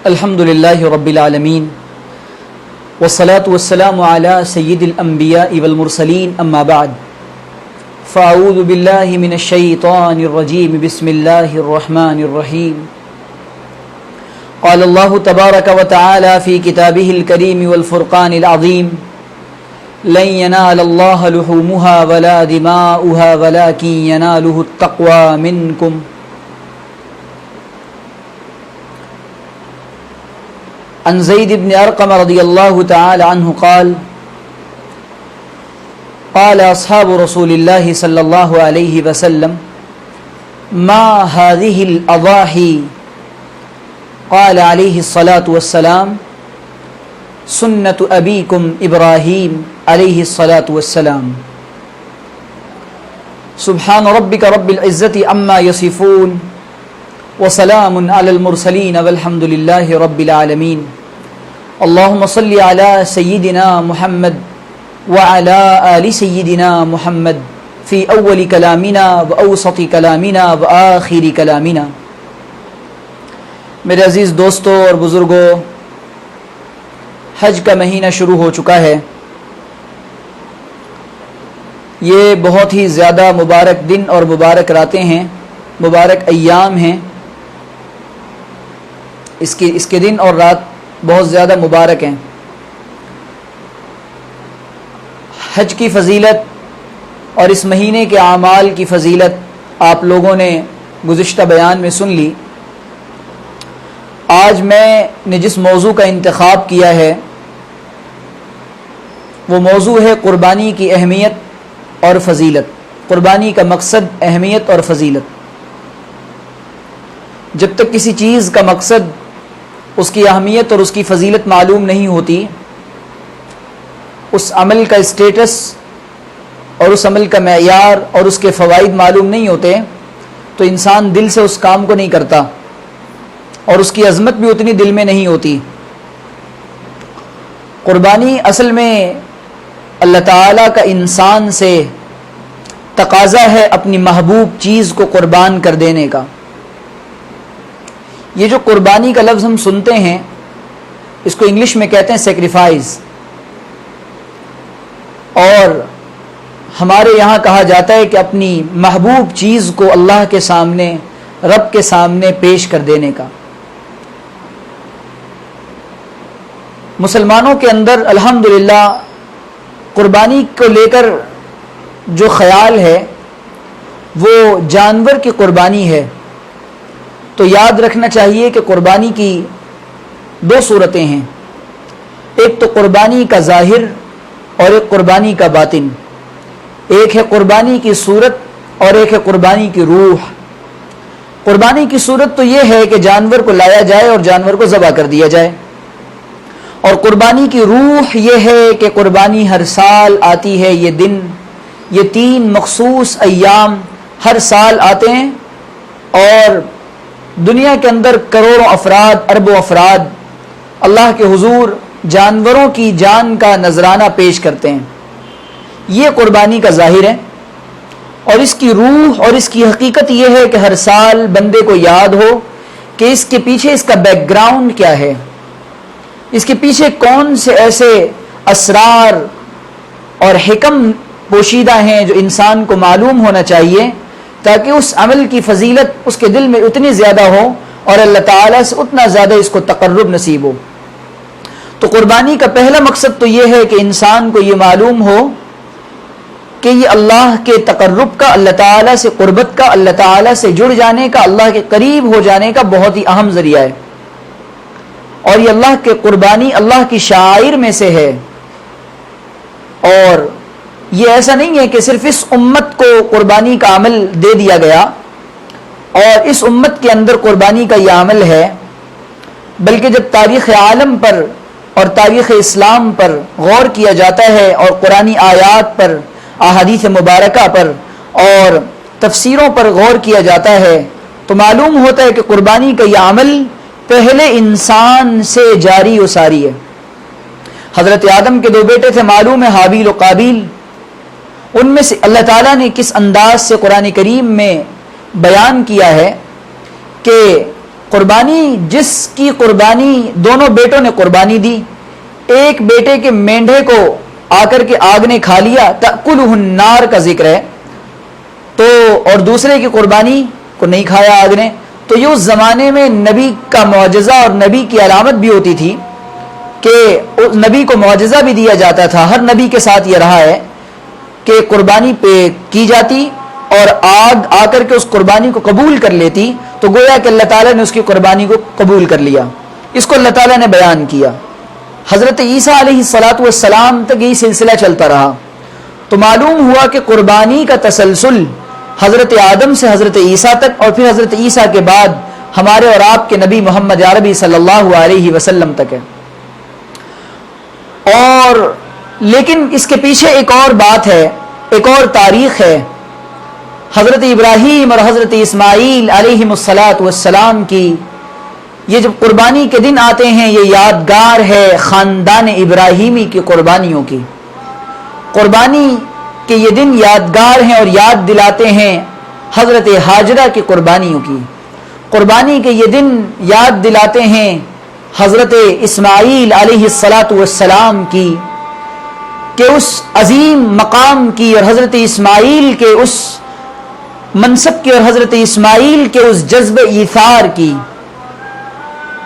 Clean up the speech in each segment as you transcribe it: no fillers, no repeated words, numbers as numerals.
الحمد لله رب العالمين والصلاة والسلام على سيد الأنبياء والمرسلين أما بعد فأعوذ بالله من الشيطان الرجيم بسم الله الرحمن الرحيم قال الله تبارك وتعالى في كتابه الكريم والفرقان العظيم لن ينال الله لحومها ولا دماؤها ولكن يناله التقوى منكم عن زید بن ارقم رضی اللہ تعالی عنہ قال قال اصحاب رسول اللہ صلی اللہ علیہ وسلم ما هذه الاضاحی قال علیہ الصلاة والسلام سنت ابیکم ابراہیم علیہ الصلاة والسلام سبحان ربک رب العزت عما یصفون وسلام علی المرسلین والحمد للہ رب العالمین اللہم صلی علی سیدنا محمد وعلی آل سیدنا محمد فی اول کلامنا واوسط کلامنا وآخر کلامنا۔ میرے عزیز دوستو اور بزرگوں، حج کا مہینہ شروع ہو چکا ہے۔ یہ بہت ہی زیادہ مبارک دن اور مبارک راتیں ہیں، مبارک ایام ہیں۔ اس کے دن اور رات بہت زیادہ مبارک ہیں۔ حج کی فضیلت اور اس مہینے کے اعمال کی فضیلت آپ لوگوں نے گزشتہ بیان میں سن لی۔ آج میں نے جس موضوع کا انتخاب کیا ہے وہ موضوع ہے قربانی کی اہمیت اور فضیلت، قربانی کا مقصد، اہمیت اور فضیلت۔ جب تک کسی چیز کا مقصد، اس کی اہمیت اور اس کی فضیلت معلوم نہیں ہوتی، اس عمل کا اسٹیٹس اور اس عمل کا معیار اور اس کے فوائد معلوم نہیں ہوتے، تو انسان دل سے اس کام کو نہیں کرتا اور اس کی عظمت بھی اتنی دل میں نہیں ہوتی۔ قربانی اصل میں اللہ تعالیٰ کا انسان سے تقاضا ہے اپنی محبوب چیز کو قربان کر دینے کا۔ یہ جو قربانی کا لفظ ہم سنتے ہیں، اس کو انگلش میں کہتے ہیں سیکریفائز، اور ہمارے یہاں کہا جاتا ہے کہ اپنی محبوب چیز کو اللہ کے سامنے، رب کے سامنے پیش کر دینے کا۔ مسلمانوں کے اندر الحمدللہ قربانی کو لے کر جو خیال ہے وہ جانور کی قربانی ہے۔ تو یاد رکھنا چاہیے کہ قربانی کی دو صورتیں ہیں، ایک تو قربانی کا ظاہر اور ایک قربانی کا باطن، ایک ہے قربانی کی صورت اور ایک ہے قربانی کی روح۔ قربانی کی صورت تو یہ ہے کہ جانور کو لایا جائے اور جانور کو ذبح کر دیا جائے، اور قربانی کی روح یہ ہے کہ قربانی ہر سال آتی ہے۔ یہ دن، یہ 3 مخصوص ایام ہر سال آتے ہیں، اور دنیا کے اندر کروڑوں افراد، اربوں افراد اللہ کے حضور جانوروں کی جان کا نذرانہ پیش کرتے ہیں۔ یہ قربانی کا ظاہر ہے، اور اس کی روح اور اس کی حقیقت یہ ہے کہ ہر سال بندے کو یاد ہو کہ اس کے پیچھے اس کا بیک گراؤنڈ کیا ہے، اس کے پیچھے کون سے ایسے اسرار اور حکم پوشیدہ ہیں جو انسان کو معلوم ہونا چاہیے، تاکہ اس عمل کی فضیلت اس کے دل میں اتنی زیادہ ہو اور اللہ تعالیٰ سے اتنا زیادہ اس کو تقرب نصیب ہو۔ تو قربانی کا پہلا مقصد تو یہ ہے کہ انسان کو یہ معلوم ہو کہ یہ اللہ کے تقرب کا، اللہ تعالیٰ سے قربت کا، اللہ تعالیٰ سے جڑ جانے کا، اللہ کے قریب ہو جانے کا بہت ہی اہم ذریعہ ہے، اور یہ اللہ کے قربانی اللہ کی شعائر میں سے ہے۔ اور یہ ایسا نہیں ہے کہ صرف اس امت کو قربانی کا عمل دے دیا گیا اور اس امت کے اندر قربانی کا یہ عمل ہے، بلکہ جب تاریخ عالم پر اور تاریخ اسلام پر غور کیا جاتا ہے اور قرآنی آیات پر، احادیث مبارکہ پر اور تفسیروں پر غور کیا جاتا ہے، تو معلوم ہوتا ہے کہ قربانی کا یہ عمل پہلے انسان سے جاری و ساری ہے۔ حضرت آدم کے 2 بیٹے تھے، معلوم ہے، حابیل و قابیل۔ ان میں سے اللہ تعالیٰ نے کس انداز سے قرآن کریم میں بیان کیا ہے کہ قربانی جس کی قربانی دونوں بیٹوں نے قربانی دی، ایک بیٹے کے مینڈھے کو آ کر کے آگ نے کھا لیا، تأکلہ النار کا ذکر ہے، تو اور دوسرے کی قربانی کو نہیں کھایا آگ نے، تو یہ اس زمانے میں نبی کا معجزہ اور نبی کی علامت بھی ہوتی تھی کہ نبی کو معجزہ بھی دیا جاتا تھا. ہر نبی کے ساتھ یہ رہا ہے کہ قربانی پہ کی جاتی اور آگ آ کر کے اس قربانی کو قبول کر لیتی، تو گویا کہ اللہ تعالیٰ نے اس کی قربانی کو قبول کر لیا. اس کو اللہ تعالیٰ نے بیان کیا. حضرت عیسیٰ علیہ الصلاۃ والسلام تک یہی سلسلہ چلتا رہا. تو معلوم ہوا کہ قربانی کا تسلسل حضرت آدم سے حضرت عیسیٰ تک اور پھر حضرت عیسیٰ کے بعد ہمارے اور آپ کے نبی محمد عربی صلی اللہ علیہ وسلم تک ہے. اور لیکن اس کے پیچھے ایک اور بات ہے، ایک اور تاریخ ہے. حضرت ابراہیم اور حضرت اسماعیل علیہم الصلاۃ والسلام کی یہ جب قربانی کے دن آتے ہیں، یہ یادگار ہے خاندان ابراہیمی کی قربانیوں کی. قربانی کے یہ دن یادگار ہیں اور یاد دلاتے ہیں حضرت ہاجرہ کی قربانیوں کی. قربانی کے یہ دن یاد دلاتے ہیں حضرت اسماعیل علیہ الصلاۃ والسلام کی کہ اس عظیم مقام کی اور حضرت اسماعیل کے اس منصب کی اور حضرت اسماعیل کے اس جذب ایثار کی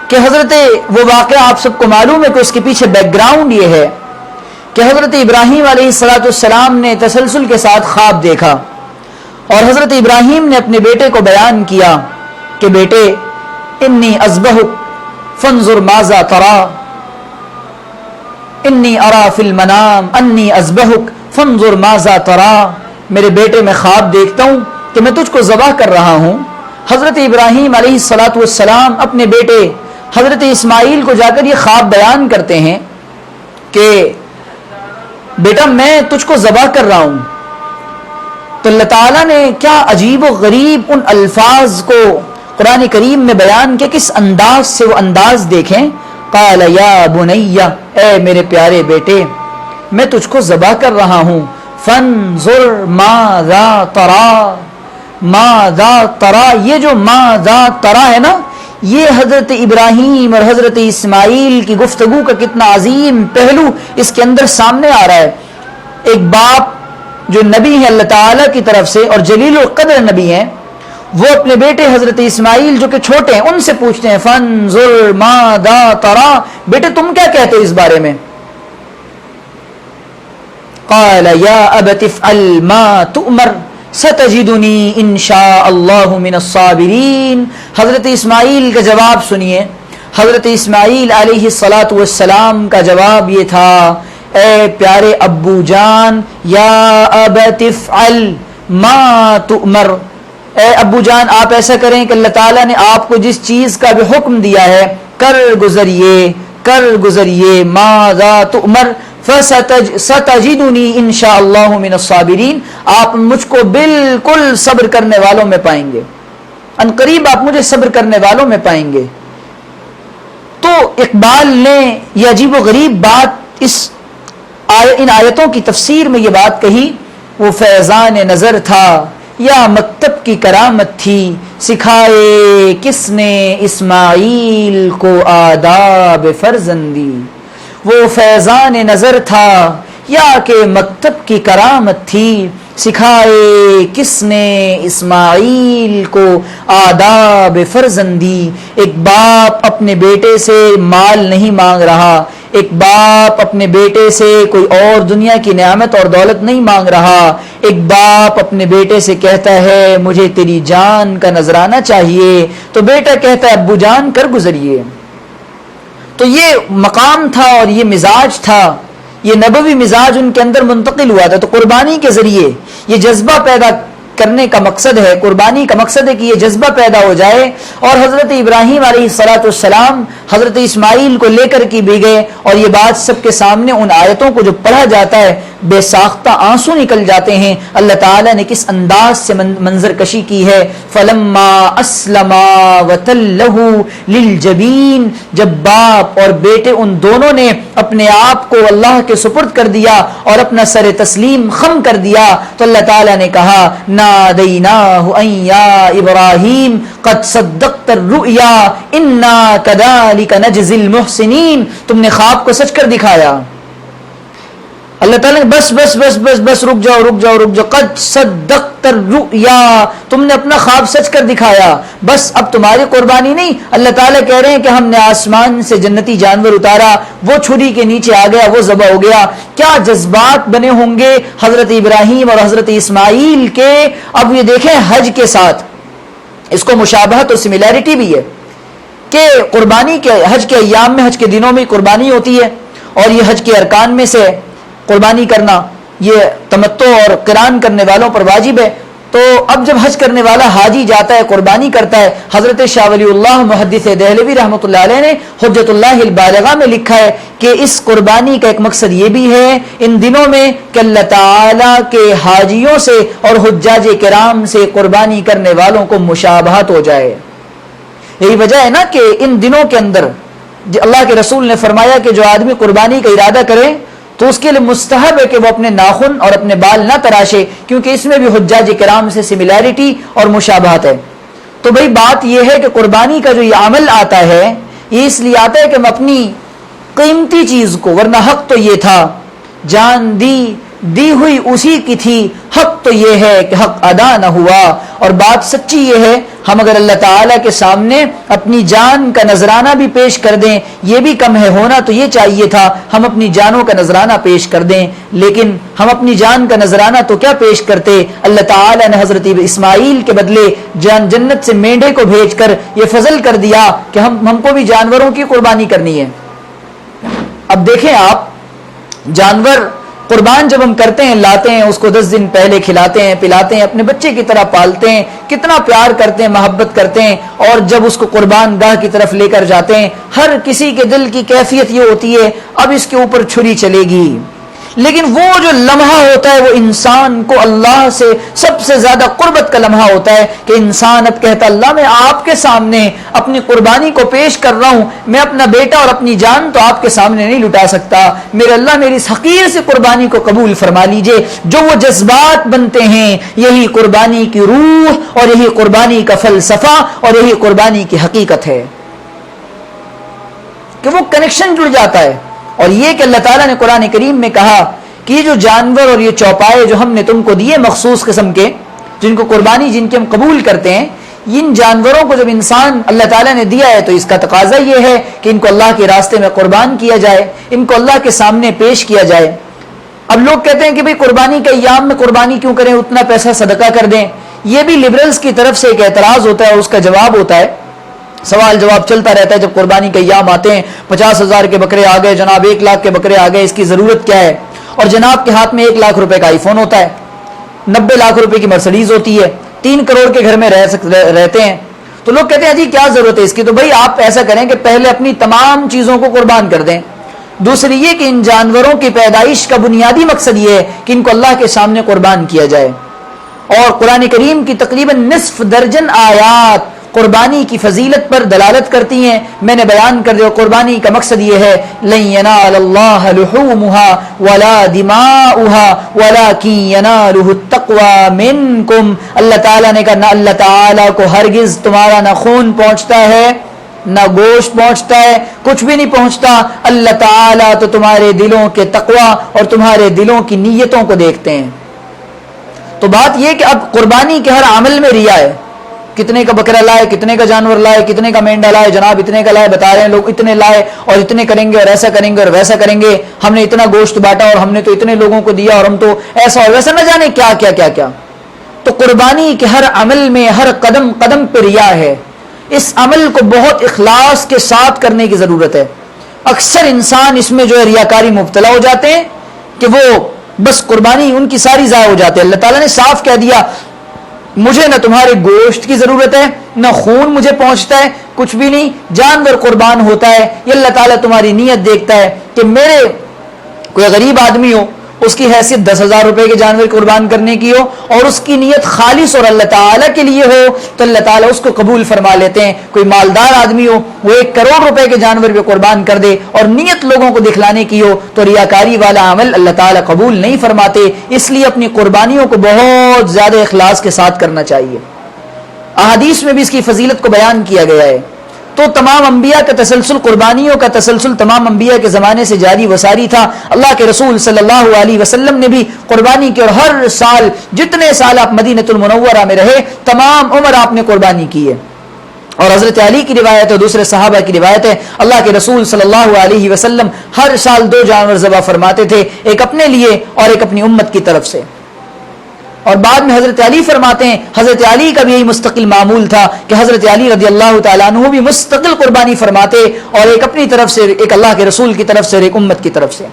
کہ حضرت وہ واقعہ آپ سب کو معلوم ہے کہ اس کے پیچھے بیک گراؤنڈ یہ ہے کہ حضرت ابراہیم علیہ الصلاۃ والسلام نے تسلسل کے ساتھ خواب دیکھا اور حضرت ابراہیم نے اپنے بیٹے کو بیان کیا کہ بیٹے انی اذبحک فانظر ماذا ترى، انی ارى فی المنام انی اذبحک فانظر ماذا ترى، میرے بیٹے میں خواب دیکھتا ہوں کہ میں تجھ کو ذبح کر رہا ہوں. حضرت ابراہیم علیہ الصلاۃ والسلام اپنے بیٹے حضرت اسماعیل کو جا کر یہ خواب بیان کرتے ہیں کہ بیٹا میں تجھ کو ذبح کر رہا ہوں. تو اللہ تعالیٰ نے کیا عجیب و غریب ان الفاظ کو قرآن کریم میں بیان کیا، کس انداز سے وہ انداز دیکھیں. قال یا بنی، اے میرے پیارے بیٹے میں تجھ کو ذبح کر رہا ہوں. فانظر ماذا ترى، ماذا ترى، یہ جو ماذا ترى ہے نا، یہ حضرت ابراہیم اور حضرت اسماعیل کی گفتگو کا کتنا عظیم پہلو اس کے اندر سامنے آ رہا ہے. ایک باپ جو نبی ہے اللہ تعالیٰ کی طرف سے اور جلیل القدر نبی ہیں، وہ اپنے بیٹے حضرت اسماعیل جو کہ چھوٹے ہیں ان سے پوچھتے ہیں فانظر ماذا ترى، بیٹے تم کیا کہتے ہو اس بارے میں. قال یا ابت افعل ما تؤمر ستجدنی ان شاء اللہ من الصابرین. حضرت اسماعیل کا جواب سنیے. حضرت اسماعیل علیہ الصلاۃ والسلام کا جواب یہ تھا، اے پیارے ابو جان، یا ابت افعل ما تؤمر، اے ابو جان آپ ایسا کریں کہ اللہ تعالیٰ نے آپ کو جس چیز کا بھی حکم دیا ہے کر گزریے، کر گزریے. ماذا تؤمر ستجدنی ان شاء اللہ من الصابرین، آپ مجھ کو بالکل صبر کرنے والوں میں پائیں گے، ان قریب آپ مجھے صبر کرنے والوں میں پائیں گے. تو اقبال نے یہ عجیب و غریب بات ان آیتوں کی تفسیر میں یہ بات کہی، وہ فیضان نظر تھا یا مکتب کی کرامت تھی، سکھائے کس نے اسماعیل کو آداب فرزندی. وہ فیضان نظر تھا یا کہ مکتب کی کرامت تھی، سکھائے کس نے اسماعیل کو آداب فرزندی. ایک باپ اپنے بیٹے سے مال نہیں مانگ رہا، ایک باپ اپنے بیٹے سے کوئی اور دنیا کی نعمت اور دولت نہیں مانگ رہا. ایک باپ اپنے بیٹے سے کہتا ہے مجھے تیری جان کا نذرانہ چاہیے، تو بیٹا کہتا ہے ابو جان کر گزریے. تو یہ مقام تھا اور یہ مزاج تھا، یہ نبوی مزاج ان کے اندر منتقل ہوا تھا. تو قربانی کے ذریعے یہ جذبہ پیدا کرنے کا مقصد ہے، قربانی کا مقصد ہے کہ یہ جذبہ پیدا ہو جائے. اور حضرت ابراہیم علیہ الصلاۃ والسلام حضرت اسماعیل کو لے کر کے بھی گئے اور یہ بات سب کے سامنے ان آیتوں کو جو پڑھا جاتا ہے بے ساختہ آنسو نکل جاتے ہیں. اللہ تعالیٰ نے کس انداز سے منظر کشی کی ہے. فلما اسلما وتلہ للجبین، جب باپ اور بیٹے ان دونوں نے اپنے آپ کو اللہ کے سپرد کر دیا اور اپنا سر تسلیم خم کر دیا تو اللہ تعالیٰ نے کہا نادیناہ ان یا ابراہیم قد صدقت الرؤیا انا کذالک نجزی المحسنین، تم نے خواب کو سچ کر دکھایا. اللہ تعالیٰ نے بس بس بس بس بس رک جاؤ رک جاؤ رک جاؤ، قد صدقت الرؤیا، تم نے اپنا خواب سچ کر دکھایا، بس اب تمہاری قربانی نہیں. اللہ تعالیٰ کہہ رہے ہیں کہ ہم نے آسمان سے جنتی جانور اتارا، وہ چھری کے نیچے آ گیا، وہ ذبح ہو گیا. کیا جذبات بنے ہوں گے حضرت ابراہیم اور حضرت اسماعیل کے. اب یہ دیکھیں حج کے ساتھ اس کو مشابہت اور سملیرٹی بھی ہے کہ قربانی کے حج کے ایام میں، حج کے دنوں میں قربانی ہوتی ہے، اور یہ حج کے ارکان میں سے قربانی کرنا یہ تمتع اور قران کرنے والوں پر واجب ہے. تو اب جب حج کرنے والا حاجی جاتا ہے قربانی کرتا ہے، حضرت شاہ ولی اللہ محدث دہلوی رحمۃ اللہ علیہ نے حجت اللہ البالغہ میں لکھا ہے کہ اس قربانی کا ایک مقصد یہ بھی ہے ان دنوں میں کہ اللہ تعالیٰ کے حاجیوں سے اور حجاج کرام سے قربانی کرنے والوں کو مشابہت ہو جائے. یہی وجہ ہے نا کہ ان دنوں کے اندر اللہ کے رسول نے فرمایا کہ جو آدمی قربانی کا ارادہ کرے تو اس کے لیے مستحب ہے کہ وہ اپنے ناخن اور اپنے بال نہ تراشے، کیونکہ اس میں بھی حجاج کرام سے سملیرٹی اور مشابہت ہے. تو بھئی بات یہ ہے کہ قربانی کا جو یہ عمل آتا ہے یہ اس لیے آتا ہے کہ ہم اپنی قیمتی چیز کو، ورنہ حق تو یہ تھا، جان دی ہوئی اسی کی تھی، حق تو یہ ہے کہ حق ادا نہ ہوا. اور بات سچی یہ ہے ہم اگر اللہ تعالیٰ کے سامنے اپنی جان کا نذرانہ بھی پیش کر دیں، یہ بھی کم ہے، ہونا تو یہ چاہیے تھا ہم اپنی جانوں کا نذرانہ پیش کر دیں، لیکن ہم اپنی جان کا نذرانہ تو کیا پیش کرتے. اللہ تعالیٰ نے حضرت اسماعیل کے بدلے جنت سے مینڈے کو بھیج کر یہ فضل کر دیا کہ ہم کو بھی جانوروں کی قربانی کرنی ہے. اب دیکھیں آپ، جانور قربان جب ہم کرتے ہیں، لاتے ہیں، اس کو 10 دن پہلے کھلاتے ہیں، پلاتے ہیں، اپنے بچے کی طرح پالتے ہیں، کتنا پیار کرتے ہیں، محبت کرتے ہیں، اور جب اس کو قربان گاہ کی طرف لے کر جاتے ہیں ہر کسی کے دل کی کیفیت یہ ہوتی ہے اب اس کے اوپر چھری چلے گی. لیکن وہ جو لمحہ ہوتا ہے وہ انسان کو اللہ سے سب سے زیادہ قربت کا لمحہ ہوتا ہے کہ انسان اب کہتا اللہ میں آپ کے سامنے اپنی قربانی کو پیش کر رہا ہوں، میں اپنا بیٹا اور اپنی جان تو آپ کے سامنے نہیں لٹا سکتا، میرے اللہ میری اس حقیر سے قربانی کو قبول فرما لیجئے. جو وہ جذبات بنتے ہیں یہی قربانی کی روح اور یہی قربانی کا فلسفہ اور یہی قربانی کی حقیقت ہے کہ وہ کنیکشن جڑ جاتا ہے. اور یہ کہ اللہ تعالیٰ نے قرآن کریم میں کہا کہ یہ جو جانور اور یہ چوپائے جو ہم نے تم کو دیے مخصوص قسم کے، جن کو قربانی جن کے ہم قبول کرتے ہیں، ان جانوروں کو جب انسان اللہ تعالیٰ نے دیا ہے تو اس کا تقاضا یہ ہے کہ ان کو اللہ کے راستے میں قربان کیا جائے، ان کو اللہ کے سامنے پیش کیا جائے. اب لوگ کہتے ہیں کہ بھئی قربانی کے ایام میں قربانی کیوں کریں، اتنا پیسہ صدقہ کر دیں. یہ بھی لبرلز کی طرف سے ایک اعتراض ہوتا ہے اور اس کا جواب ہوتا ہے، سوال جواب چلتا رہتا ہے. جب قربانی کے ایام آتے ہیں 50,000 کے بکرے آ گئے جناب، 1 لاکھ کے بکرے آ گئے، اس کی ضرورت کیا ہے؟ اور جناب کے ہاتھ میں 1 لاکھ روپے کا آئی فون ہوتا ہے، 90 لاکھ روپے کی مرسڈیز ہوتی ہے، 3 کروڑ کے گھر میں رہتے ہیں. تو لوگ کہتے ہیں جی کیا ضرورت ہے اس کی؟ تو بھائی آپ ایسا کریں کہ پہلے اپنی تمام چیزوں کو قربان کر دیں. دوسری یہ کہ ان جانوروں کی پیدائش کا بنیادی مقصد یہ ہے کہ ان کو اللہ کے سامنے قربان کیا جائے. اور قرآن کریم کی تقریباً نصف درجن آیات قربانی کی فضیلت پر دلالت کرتی ہیں. میں نے بیان کر دیا قربانی کا مقصد یہ ہے لن ينال الله لحومها ولا دماؤها ولكن يناله التقوى منكم. اللہ تعالیٰ نے کہا نہ اللہ تعالیٰ کو ہرگز تمہارا نہ خون پہنچتا ہے نہ گوشت پہنچتا ہے، کچھ بھی نہیں پہنچتا. اللہ تعالیٰ تو تمہارے دلوں کے تقوی اور تمہارے دلوں کی نیتوں کو دیکھتے ہیں. تو بات یہ کہ اب قربانی کے ہر عمل میں ریا ہے. کتنے کا بکرا لائے، کتنے کا جانور لائے، کتنے کا مینڈا لائے، جناب اتنے کا لائے، بتا رہے ہیں لوگ اتنے لائے اور اتنے کریں گے اور ایسا کریں گے اور ویسا کریں گے، ہم نے اتنا گوشت بانٹا اور ہم نے تو اتنے لوگوں کو دیا اور ہم تو ایسا اور ویسا، نہ جانے کیا کیا کیا کیا. تو قربانی کے ہر عمل میں ہر قدم قدم پہ ریا ہے. اس عمل کو بہت اخلاص کے ساتھ کرنے کی ضرورت ہے. اکثر انسان اس میں جو ہے ریاکاری مبتلا ہو جاتے ہیں کہ وہ بس قربانی ان کی ساری ضائع ہو جاتی ہے. اللہ تعالیٰ نے صاف کہہ دیا مجھے نہ تمہارے گوشت کی ضرورت ہے نہ خون مجھے پہنچتا ہے، کچھ بھی نہیں. جانور قربان ہوتا ہے یہ اللہ تعالیٰ تمہاری نیت دیکھتا ہے کہ میرے کوئی غریب آدمی ہو اس کی حیثیت 10,000 روپے کے جانور قربان کرنے کی ہو اور اس کی نیت خالص اور اللہ تعالیٰ کے لیے ہو تو اللہ تعالیٰ اس کو قبول فرما لیتے ہیں. کوئی مالدار آدمی ہو وہ 1 کروڑ روپے کے جانور بھی قربان کر دے اور نیت لوگوں کو دکھلانے کی ہو تو ریاکاری والا عمل اللہ تعالیٰ قبول نہیں فرماتے. اس لیے اپنی قربانیوں کو بہت زیادہ اخلاص کے ساتھ کرنا چاہیے. احادیث میں بھی اس کی فضیلت کو بیان کیا گیا ہے. تو تمام انبیاء کا تسلسل، قربانیوں کا تسلسل تمام انبیاء کے زمانے سے جاری و ساری تھا. اللہ کے رسول صلی اللہ علیہ وسلم نے بھی قربانی کی اور ہر سال جتنے سال آپ مدینۃ المنورہ میں رہے تمام عمر آپ نے قربانی کی ہے. اور حضرت علی کی روایت ہے، دوسرے صحابہ کی روایت ہے، اللہ کے رسول صلی اللہ علیہ وسلم ہر سال 2 جانور ذبح فرماتے تھے، ایک اپنے لیے اور ایک اپنی امت کی طرف سے. اور بعد میں حضرت علی فرماتے ہیں حضرت علی کا بھی یہی مستقل معمول تھا کہ حضرت علی رضی اللہ تعالیٰ عنہ بھی مستقل قربانی فرماتے اور ایک اپنی طرف سے، ایک اللہ کے رسول کی طرف سے اور ایک امت کی طرف سے.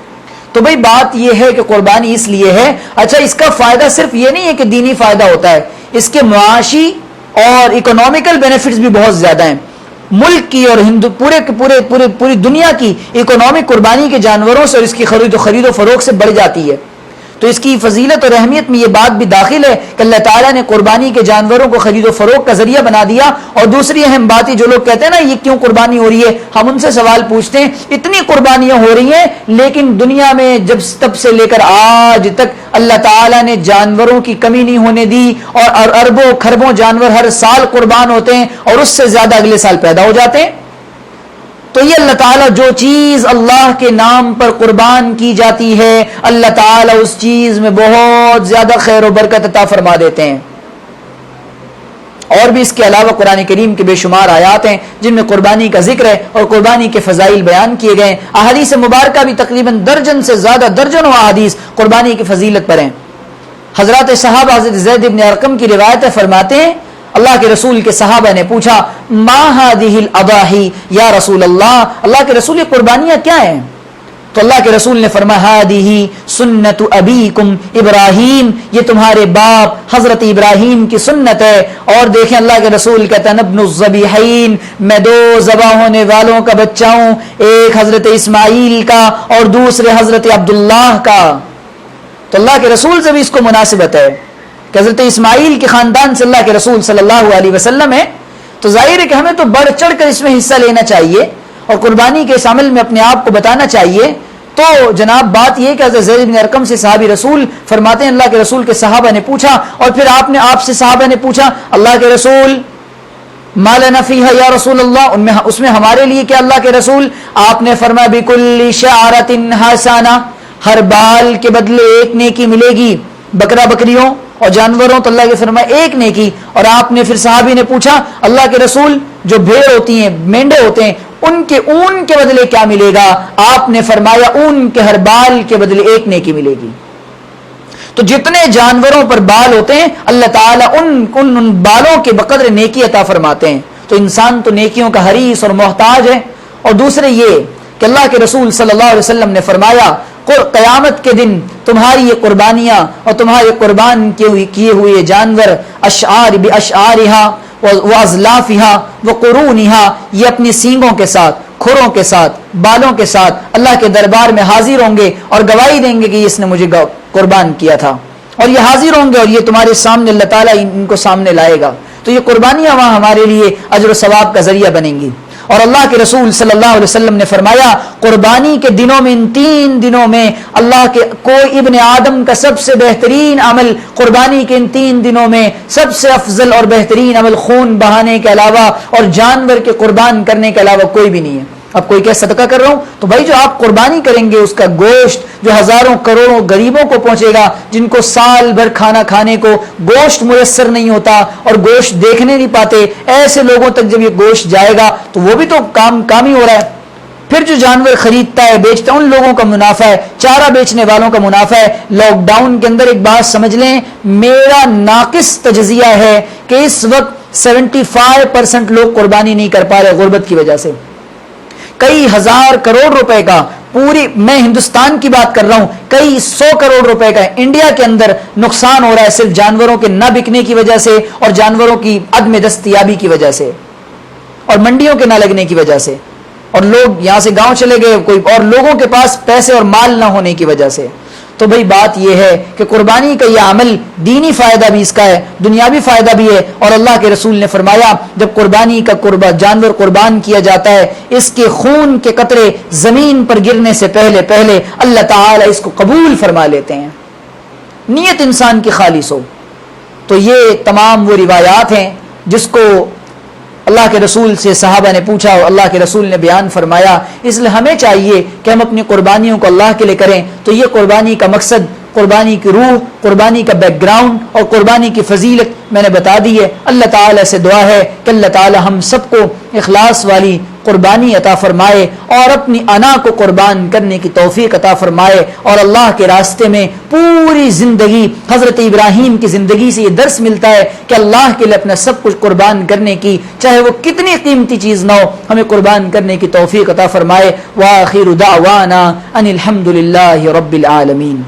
تو بھئی بات یہ ہے کہ قربانی اس لیے ہے. اچھا، اس کا فائدہ صرف یہ نہیں ہے کہ دینی فائدہ ہوتا ہے، اس کے معاشی اور اکنامیکل بینیفٹس بھی بہت زیادہ ہیں. ملک کی اور پوری دنیا کی اکنامی قربانی کے جانوروں سے اور اس کی خرید و فروخت سے بڑھ جاتی ہے. تو اس کی فضیلت اور اہمیت میں یہ بات بھی داخل ہے کہ اللہ تعالیٰ نے قربانی کے جانوروں کو خرید و فروخت کا ذریعہ بنا دیا. اور دوسری اہم بات، جو لوگ کہتے ہیں نا یہ کیوں قربانی ہو رہی ہے، ہم ان سے سوال پوچھتے ہیں اتنی قربانیاں ہو رہی ہیں لیکن دنیا میں تب سے لے کر آج تک اللہ تعالیٰ نے جانوروں کی کمی نہیں ہونے دی اور اربوں کھربوں جانور ہر سال قربان ہوتے ہیں اور اس سے زیادہ اگلے سال پیدا ہو جاتے ہیں. تو یہ اللہ تعالیٰ جو چیز اللہ کے نام پر قربان کی جاتی ہے اللہ تعالیٰ اس چیز میں بہت زیادہ خیر و برکت عطا فرما دیتے ہیں. اور بھی اس کے علاوہ قرآن کریم کے بے شمار آیات ہیں جن میں قربانی کا ذکر ہے اور قربانی کے فضائل بیان کیے گئے ہیں. احادیث مبارکہ بھی تقریباً درجن سے زیادہ درجنوں احادیث قربانی کی فضیلت پر ہیں. حضرات صحابہ حضرت زید بن ارقم کی روایت فرماتے ہیں اللہ کے رسول کے صحابہ نے پوچھا ما هذه الاضاحی یا رسول اللہ کے رسول یہ قربانیاں کیا ہیں؟ تو اللہ کے رسول نے فرمایا هذه سنت ابیکم ابراہیم، یہ تمہارے باپ حضرت ابراہیم کی سنت ہے. اور دیکھیں اللہ کے رسول کہتا ہے ابن الذبیحین، میں 2 ذبح ہونے والوں کا بچہ ہوں، ایک حضرت اسماعیل کا اور دوسرے حضرت عبداللہ کا. تو اللہ کے رسول سے بھی اس کو مناسبت ہے کہ حضرت اسماعیل کے خاندان سے اللہ کے رسول صلی اللہ علیہ وسلم ہے. تو ظاہر ہے کہ ہمیں تو بڑھ چڑھ کر اس میں حصہ لینا چاہیے اور قربانی کے اس عمل میں اپنے آپ کو بتانا چاہیے. تو جناب بات یہ کہ حضرت زید بن ارقم سے صحابی رسول فرماتے ہیں اللہ کے رسول کے صحابہ نے پوچھا اور پھر آپ سے صحابہ نے پوچھا اللہ کے رسول ما لنا فیہا یا رسول اللہ، اس میں ہمارے لیے کیا اللہ کے رسول؟ آپ نے فرمایا بکل شعرۃ حسنہ، ہر بال کے بدلے 1 نیکی ملے گی. بکریوں اور جانوروں تو اللہ کے فرمایا 1 نیکی. اور آپ نے پھر صحابی نے پوچھا اللہ کے رسول جو بھیڑ ہوتی ہیں، مینڈے ہوتے ہیں، ان کے اون کے بدلے کیا ملے گا؟ آپ نے فرمایا اون کے ہر بال کے بدلے 1 نیکی ملے گی. تو جتنے جانوروں پر بال ہوتے ہیں اللہ تعالیٰ ان بالوں کے بقدر نیکی عطا فرماتے ہیں. تو انسان تو نیکیوں کا حریص اور محتاج ہے. اور دوسرے یہ کہ اللہ کے رسول صلی اللہ علیہ وسلم نے فرمایا قیامت کے دن تمہاری یہ قربانیاں اور تمہارے قربان کیے ہوئے جانور اشعار باشعارہا واضلافہا وقرونہا، یہ اپنی سینگوں کے ساتھ، کھروں کے ساتھ، بالوں کے ساتھ اللہ کے دربار میں حاضر ہوں گے اور گواہی دیں گے کہ اس نے مجھے قربان کیا تھا. اور یہ حاضر ہوں گے اور یہ تمہارے سامنے اللہ تعالیٰ ان کو سامنے لائے گا. تو یہ قربانیاں وہاں ہمارے لیے اجر و ثواب کا ذریعہ بنیں گی. اور اللہ کے رسول صلی اللہ علیہ وسلم نے فرمایا قربانی کے دنوں میں، ان 3 دنوں میں اللہ کے کوئی ابن آدم کا سب سے بہترین عمل قربانی کے ان 3 دنوں میں سب سے افضل اور بہترین عمل خون بہانے کے علاوہ اور جانور کے قربان کرنے کے علاوہ کوئی بھی نہیں ہے. اب کوئی کہ صدقہ کر رہا ہوں، تو بھائی جو آپ قربانی کریں گے اس کا گوشت جو ہزاروں کروڑوں غریبوں کو پہنچے گا جن کو سال بھر کھانا کھانے کو گوشت میسر نہیں ہوتا اور گوشت دیکھنے نہیں پاتے، ایسے لوگوں تک جب یہ گوشت جائے گا تو وہ بھی تو کام ہی ہو رہا ہے. پھر جو جانور خریدتا ہے بیچتا ہے ان لوگوں کا منافع ہے، چارہ بیچنے والوں کا منافع ہے. لاک ڈاؤن کے اندر ایک بات سمجھ لیں، میرا ناقص تجزیہ ہے کہ اس وقت 75% لوگ قربانی نہیں کر پا رہے غربت کی وجہ سے. کئی ہزار کروڑ روپے کا، پوری میں ہندوستان کی بات کر رہا ہوں، کئی 100 کروڑ روپے کا انڈیا کے اندر نقصان ہو رہا ہے صرف جانوروں کے نہ بکنے کی وجہ سے اور جانوروں کی عدم دستیابی کی وجہ سے اور منڈیوں کے نہ لگنے کی وجہ سے، اور لوگ یہاں سے گاؤں چلے گئے کوئی اور لوگوں کے پاس پیسے اور مال نہ ہونے کی وجہ سے. تو بھئی بات یہ ہے کہ قربانی کا یہ عمل دینی فائدہ بھی اس کا ہے، دنیاوی فائدہ بھی ہے، اور اللہ کے رسول نے فرمایا جب قربانی کا جانور قربان کیا جاتا ہے، اس کے خون کے قطرے زمین پر گرنے سے پہلے اللہ تعالی اس کو قبول فرما لیتے ہیں، نیت انسان کی خالص ہو۔ تو یہ تمام وہ روایات ہیں جس کو اللہ کے رسول سے صحابہ نے پوچھا اور اللہ کے رسول نے بیان فرمایا، اس لیے ہمیں چاہیے کہ ہم اپنی قربانیوں کو اللہ کے لیے کریں۔ تو یہ قربانی کا مقصد، قربانی کی روح، قربانی کا بیک گراؤنڈ اور قربانی کی فضیلت میں نے بتا دی ہے۔ اللہ تعالی سے دعا ہے کہ اللہ تعالی ہم سب کو اخلاص والی قربانی عطا فرمائے اور اپنی انا کو قربان کرنے کی توفیق عطا فرمائے، اور اللہ کے راستے میں پوری زندگی، حضرت ابراہیم کی زندگی سے یہ درس ملتا ہے کہ اللہ کے لیے اپنا سب کچھ قربان کرنے کی، چاہے وہ کتنی قیمتی چیز نہ ہو، ہمیں قربان کرنے کی توفیق عطا فرمائے۔ وآخر دعوانا ان الحمد للہ رب العالمین۔